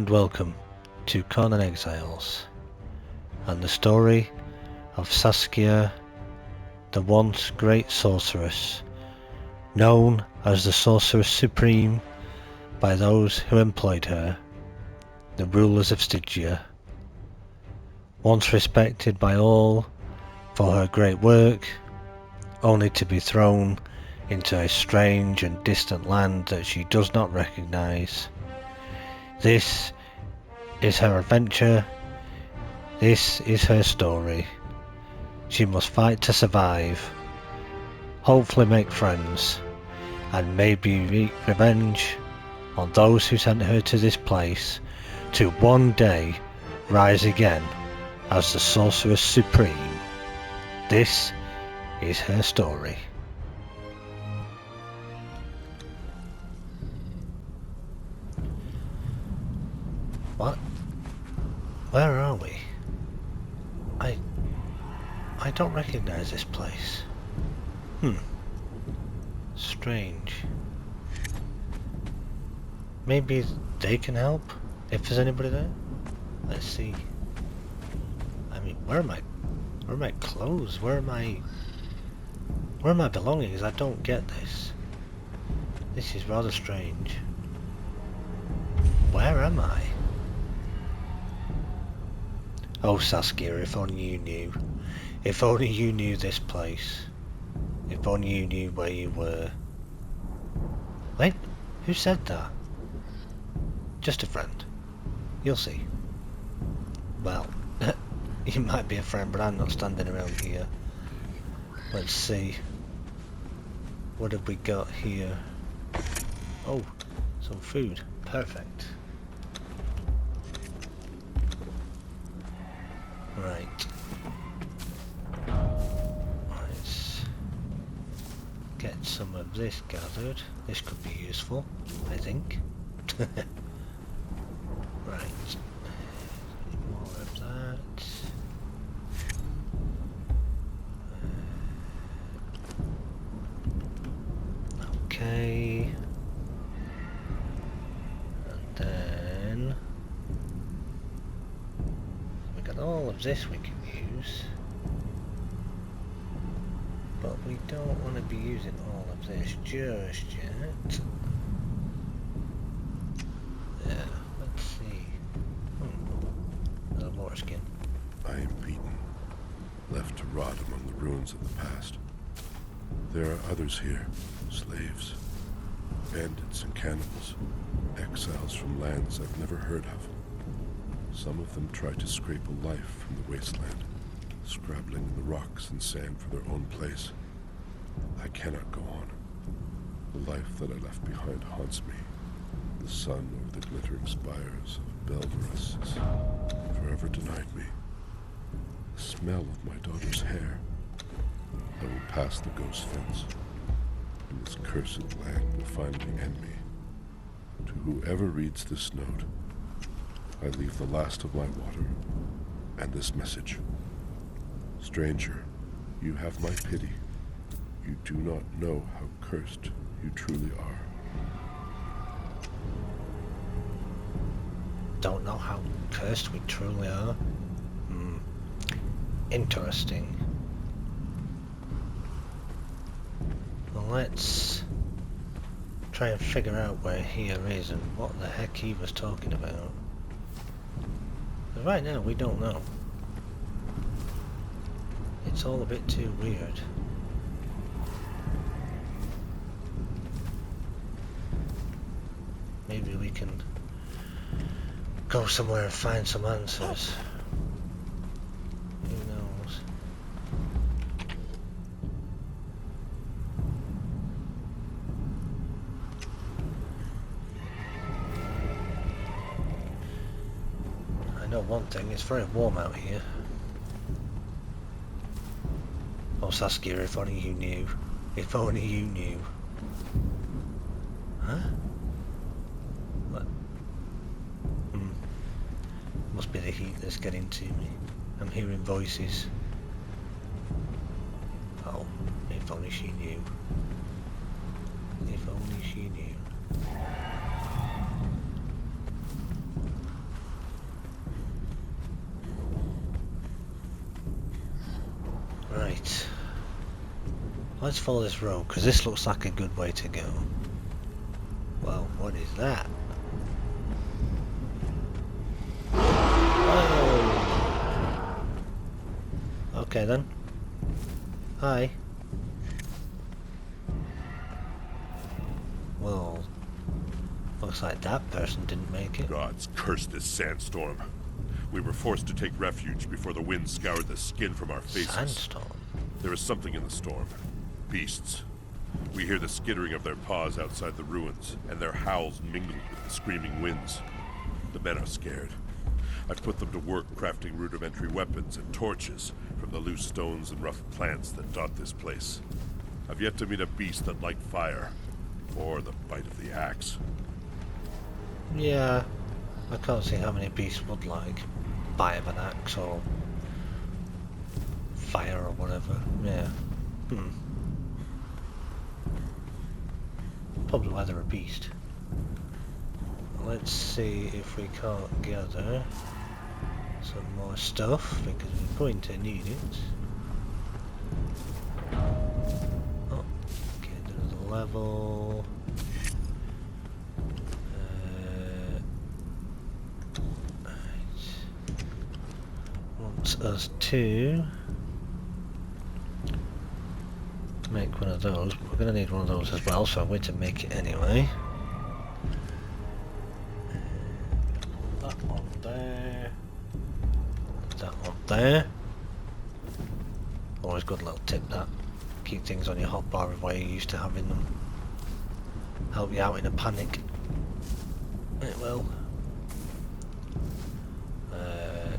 and welcome to Conan Exiles and the story of Saskia, the once great sorceress, known as the Sorceress Supreme by those who employed her, the rulers of Stygia. Once respected by all for her great work, only to be thrown into a strange and distant land that she does not recognize. This is her adventure. This is her story. She must fight to survive, hopefully make friends, and maybe wreak revenge on those who sent her to this place, to one day rise again as the Sorceress Supreme. This is her story. What? Where are we? I don't recognize this place. Strange. Maybe they can help? If there's anybody there? Let's see. I mean, where are my clothes? Where are my belongings? I don't get this. This is rather strange. Where am I? Oh Saskia, if only you knew. If only you knew this place. If only you knew where you were. Wait, who said that? Just a friend. You'll see. Well, you might be a friend, but I'm not standing around here. Let's see. What have we got here? Oh, some food. Perfect. Right. Let's get some of this gathered. This could be useful, I think. Right. More of that. Okay. And then we got all of this we can use. But we don't want to be using all of this just yet. Yeah, let's see. A little more skin. I am beaten, left to rot among the ruins of the past. There are others here, slaves, bandits and cannibals, exiles from lands I've never heard of. Some of them try to scrape a life from the wasteland, scrabbling in the rocks and sand for their own place. I cannot go on. The life that I left behind haunts me. The sun over the glittering spires of Belverus has forever denied me. The smell of my daughter's hair. I will pass the ghost fence, and this cursed land will finally end me. To whoever reads this note, I leave the last of my water and this message. Stranger, you have my pity. You do not know how cursed you truly are. Don't know how cursed we truly are? Interesting. Well, let's try and figure out where here is and what the heck he was talking about. But right now we don't know. It's all a bit too weird. Maybe we can go somewhere and find some answers. Who knows? I know one thing, it's very warm out here. Oh Saskia, if only you knew. If only you knew. Huh? What? Must be the heat that's getting to me. I'm hearing voices. Oh, if only she knew. If only she knew. Let's follow this road, because this looks like a good way to go. Well, what is that? Oh. Okay then. Hi. Well, looks like that person didn't make it. Gods curse this sandstorm. We were forced to take refuge before the wind scoured the skin from our faces. Sandstorm? There is something in the storm. Beasts. We hear the skittering of their paws outside the ruins, and their howls mingled with the screaming winds. The men are scared. I've put them to work crafting rudimentary weapons and torches from the loose stones and rough plants that dot this place. I've yet to meet a beast that liked fire, or the bite of the axe. Yeah, I can't see how many beasts would like bite of an axe or fire or whatever. Yeah. Probably why they're a beast. Let's see if we can't gather some more stuff, because we're going to need it. Oh, okay, there's a level. Wants us to make one of those, but we're going to need one of those as well, so I'm going to make it anyway. That one there. That one there. Always good little tip that. Keep things on your hotbar while you're used to having them. Help you out in a panic. It will.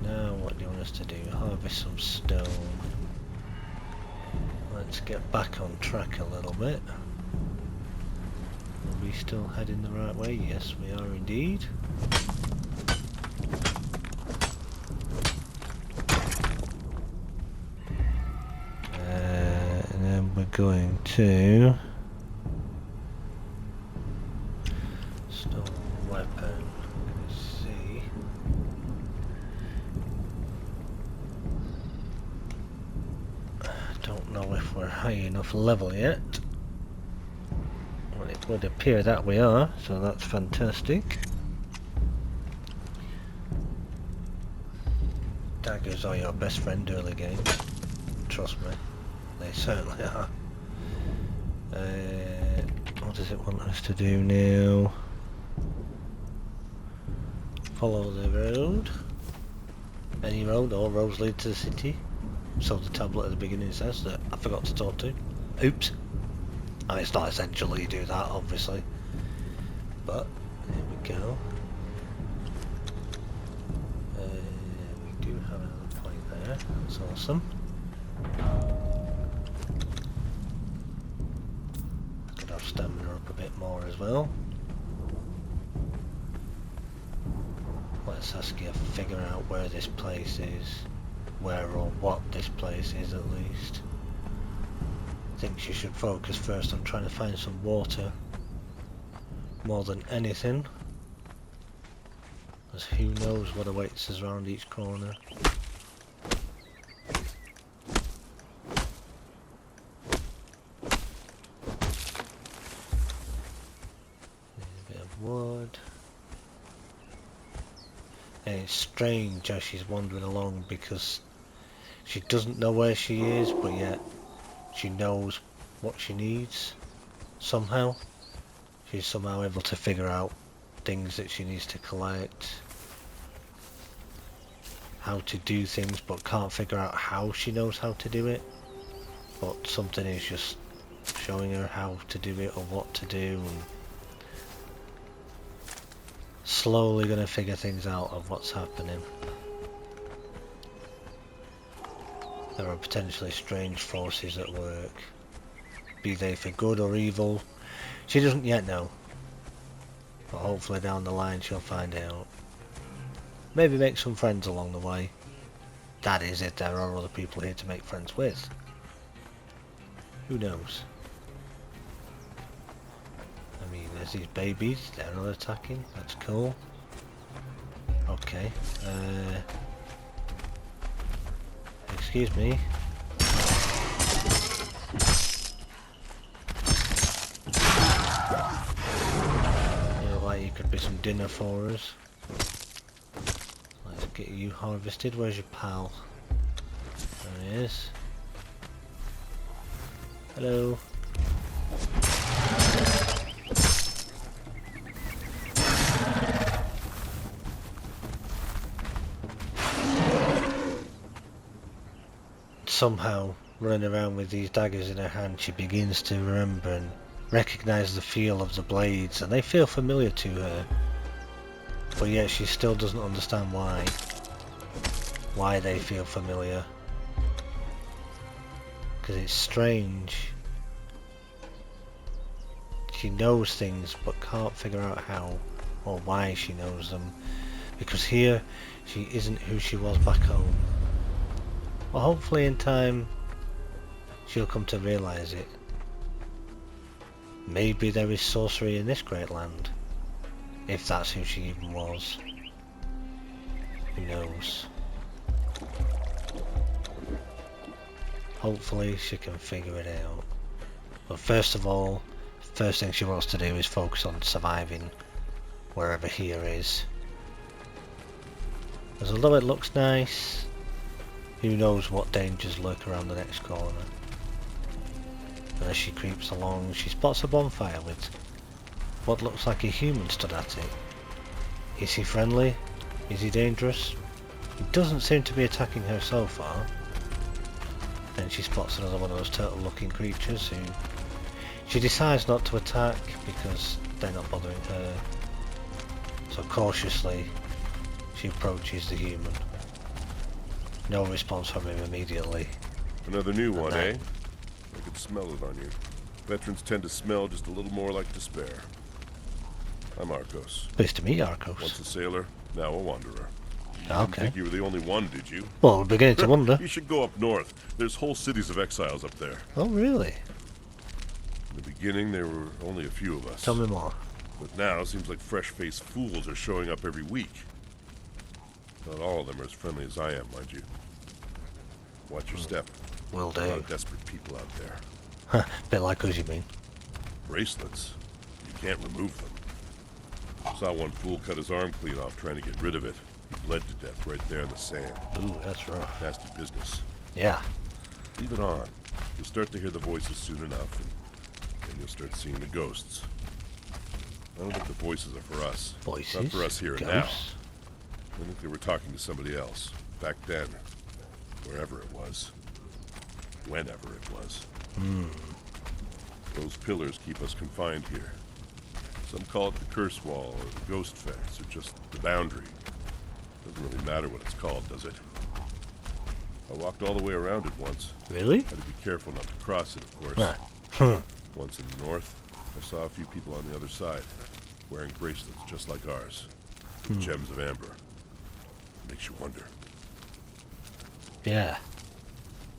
Now what do you want us to do? Harvest some stone. Let's get back on track a little bit. Are we still heading the right way? Yes, we are indeed. And then we're going to stone weapon. Let's see. Don't know if we're high enough level yet. Well, it would appear that we are, so that's fantastic. Daggers are your best friend early game. Trust me, they certainly are. What does it want us to do now? Follow the road. Any road, all roads lead to the city. So the tablet at the beginning says that I forgot to talk to. Oops. I mean, it's not essential you do that, obviously. But, here we go. We do have another point there. That's awesome. I could have stamina up a bit more as well. Let Saskia figure out where this place is. Where or what this place is, at least. I think she should focus first on trying to find some water more than anything, as who knows what awaits us around each corner. There's a bit of wood. And it's strange how she's wandering along, because she doesn't know where she is, but yet she knows what she needs somehow. She's somehow able to figure out things that she needs to collect, how to do things, but can't figure out how she knows how to do it. But something is just showing her how to do it or what to do, and slowly gonna figure things out of what's happening. There are potentially strange forces at work, be they for good or evil. She doesn't yet know, but hopefully down the line she'll find out. Maybe make some friends along the way. That is, if there are other people here to make friends with. Who knows? I mean, there's these babies, they're not attacking, that's cool. Okay, excuse me. dinner for us. Let's get you harvested. Where's your pal? There he is. Hello. Somehow, running around with these daggers in her hand, she begins to remember and recognise the feel of the blades, and they feel familiar to her. But yet she still doesn't understand why they feel familiar. Because it's strange. She knows things but can't figure out how or why she knows them. Because here, she isn't who she was back home. Well, hopefully in time, she'll come to realise it. Maybe there is sorcery in this great land. If that's who she even was. Who knows? Hopefully she can figure it out. But first of all, first thing she wants to do is focus on surviving wherever here is. Because although it looks nice, who knows what dangers lurk around the next corner. And as she creeps along, she spots a bonfire with what looks like a human stood at it. Is he friendly? Is he dangerous? He doesn't seem to be attacking her so far. Then she spots another one of those turtle-looking creatures who she decides not to attack because they're not bothering her. So cautiously, she approaches the human. No response from him immediately. Another new one, eh? I can smell it on you. Veterans tend to smell just a little more like despair. I'm Arcos. Pleased to meet you, Arcos. Once a sailor, now a wanderer. Okay. Didn't think you were the only one, did you? Well, we're beginning to wonder. You should go up north. There's whole cities of exiles up there. Oh, really? In the beginning, there were only a few of us. Tell me more. But now, it seems like fresh-faced fools are showing up every week. Not all of them are as friendly as I am, mind you. Watch your step. Will do. A lot of desperate people out there. Bit like us, you mean? Bracelets. You can't remove them. Saw one fool cut his arm clean off trying to get rid of it. He bled to death right there in the sand. Ooh, that's rough. Nasty business. Yeah. Leave it on. You'll start to hear the voices soon enough, and you'll start seeing the ghosts. I don't think the voices are for us. Voices? Not for us here and now. I think they were talking to somebody else. Back then. Wherever it was. Whenever it was. Those pillars keep us confined here. Some call it the curse wall, or the ghost fence, or just the boundary. Doesn't really matter what it's called, does it? I walked all the way around it once. Really? Had to be careful not to cross it, of course. Once in the north, I saw a few people on the other side, wearing bracelets just like ours, with gems of amber. Makes you wonder. Yeah.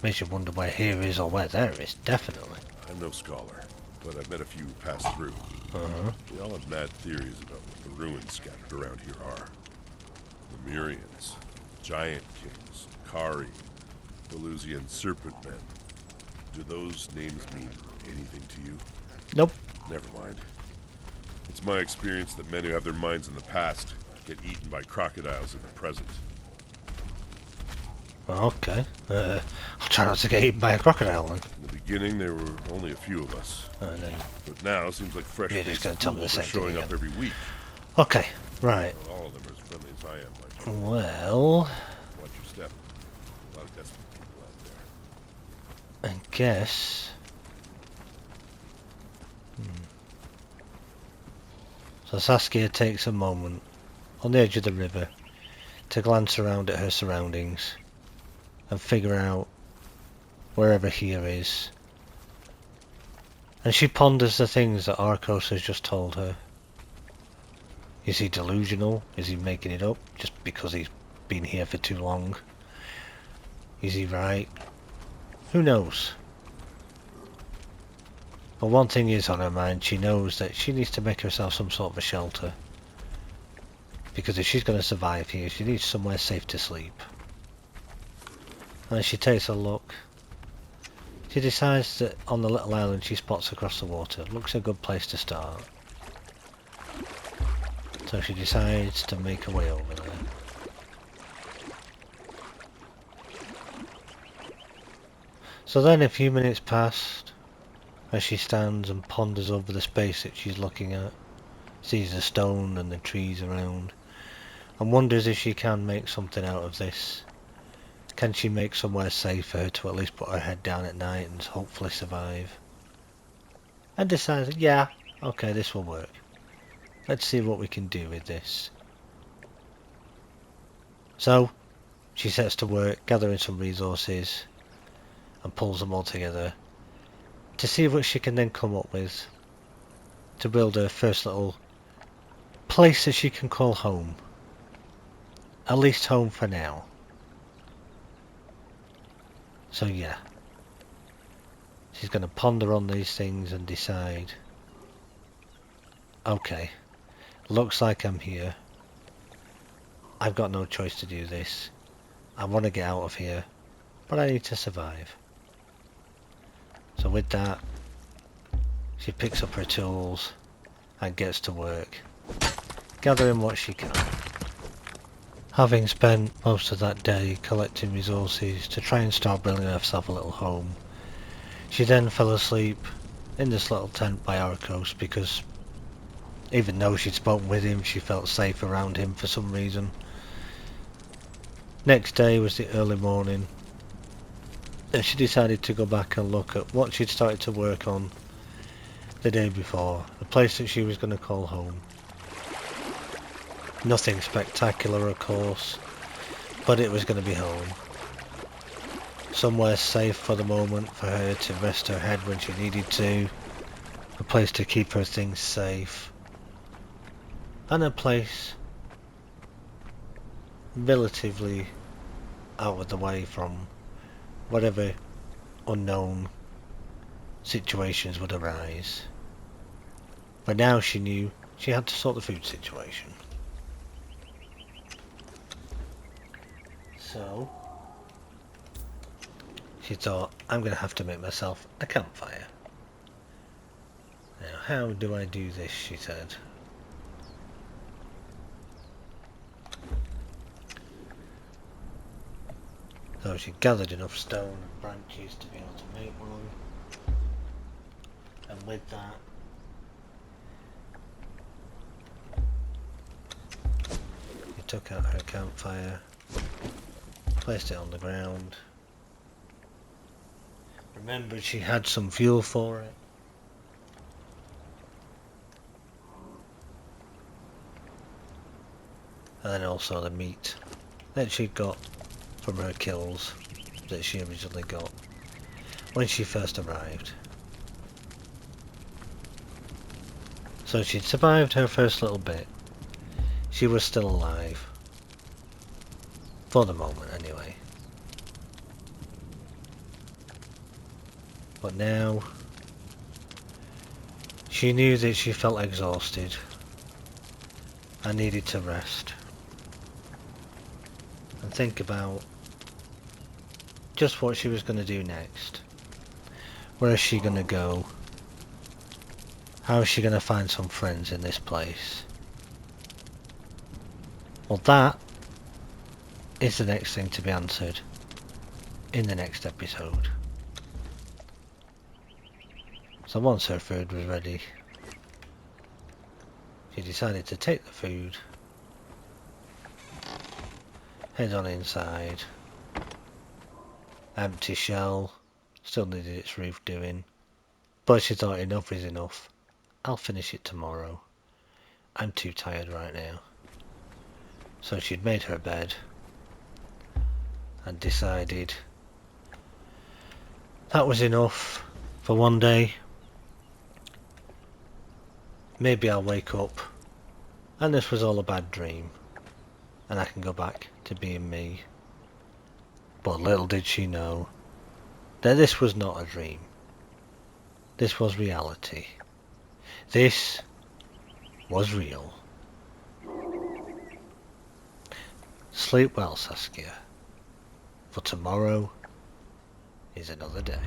Makes you wonder where here is or where there is, definitely. I'm no scholar, but I've met a few who passed through. They all have mad theories about what the ruins scattered around here are. The Mirians, Giant Kings, Kari, Pelusian Serpent Men. Do those names mean anything to you? Nope. Never mind. It's my experience that men who have their minds in the past get eaten by crocodiles in the present. Okay. I'll try not to get eaten by a crocodile then. In the beginning, there were only a few of us. But now, it seems like You're just gonna fresh-faced tell me the fools are same thing showing up again. every week. Okay, right. Not all of them are as friendly as I am, mind you. Well, Watch your step. A lot of desperate people out there. I guess... So Saskia takes a moment on the edge of the river to glance around at her surroundings and figure out wherever here is. And she ponders the things that Arcos has just told her. Is he delusional? Is he making it up just because he's been here for too long? Is he right? Who knows? But one thing is on her mind, she knows that she needs to make herself some sort of a shelter. Because if she's going to survive here, she needs somewhere safe to sleep. And as she takes a look, she decides that on the little island she spots across the water looks a good place to start. So So she decides to make her way over there. So then a few minutes passed as she stands and ponders over the space that she's looking at, sees the stone and the trees around, and wonders if she can make something out of this. Can she make somewhere safe for her to at least put her head down at night and hopefully survive? And decides, yeah, okay, this will work. Let's see what we can do with this. So, she sets to work gathering some resources and pulls them all together to see what she can then come up with to build her first little place that she can call home. At least home for now. So yeah, she's going to ponder on these things and decide, okay, looks like I'm here. I've got no choice to do this. I want to get out of here, but I need to survive. So with that, she picks up her tools and gets to work, gathering what she can. Having spent most of that day collecting resources to try and start building herself a little home, she then fell asleep in this little tent by our coast because even though she'd spoken with him, she felt safe around him for some reason. Next day was the early morning, and she decided to go back and look at what she'd started to work on the day before, the place that she was going to call home. Nothing spectacular, of course, but it was going to be home. Somewhere safe for the moment for her to rest her head when she needed to, a place to keep her things safe, and a place relatively out of the way from whatever unknown situations would arise. But now she knew she had to sort the food situation. So she thought, I'm going to have to make myself a campfire. Now, how do I do this, she said. So she gathered enough stone and branches to be able to make one. And with that, she took out her campfire, placed it on the ground. Remembered she had some fuel for it. And then also the meat that she got from her kills that she originally got when she first arrived. So she'd survived her first little bit. She was still alive. For the moment, anyway. But now, she knew that she felt exhausted and needed to rest. And think about just what she was going to do next. Where is she going to go? How is she going to find some friends in this place? Well, that is the next thing to be answered in the next episode. So once her food was ready, she decided to take the food, head on inside. Empty shell, still needed its roof doing, but she thought enough is enough. I'll finish it tomorrow. I'm too tired right now. So she'd made her bed and decided that was enough for one day. Maybe I'll wake up and this was all a bad dream and I can go back to being me. But little did she know that this was not a dream. This was reality. This was real. Sleep well, Saskia, for tomorrow is another day.